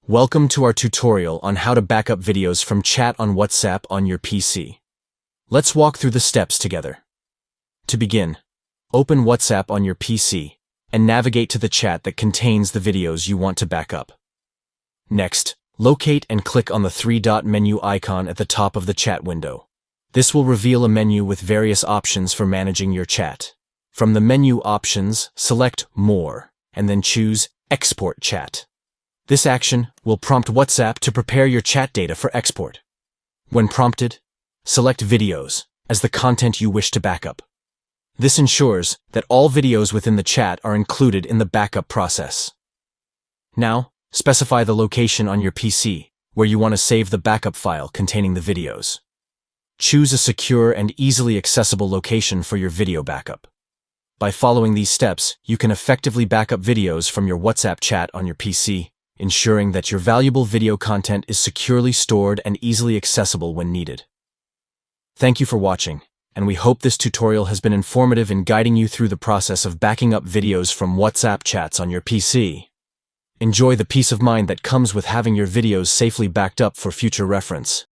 Welcome to our tutorial on how to back up videos from chat on WhatsApp on your PC. Let's walk through the steps together. To begin, open WhatsApp on your PC and navigate to the chat that contains the videos you want to back up. Next, locate and click on the three-dot menu icon at the top of the chat window. This will reveal a menu with various options for managing your chat. From the menu options, select More, and then choose Export Chat. This action will prompt WhatsApp to prepare your chat data for export. When prompted, select Videos as the content you wish to back up. This ensures that all videos within the chat are included in the backup process. Now, specify the location on your PC where you want to save the backup file containing the videos. Choose a secure and easily accessible location for your video backup. By following these steps, you can effectively back up videos from your WhatsApp chat on your PC, ensuring that your valuable video content is securely stored and easily accessible when needed. Thank you for watching, and we hope this tutorial has been informative in guiding you through the process of backing up videos from WhatsApp chats on your PC. Enjoy the peace of mind that comes with having your videos safely backed up for future reference.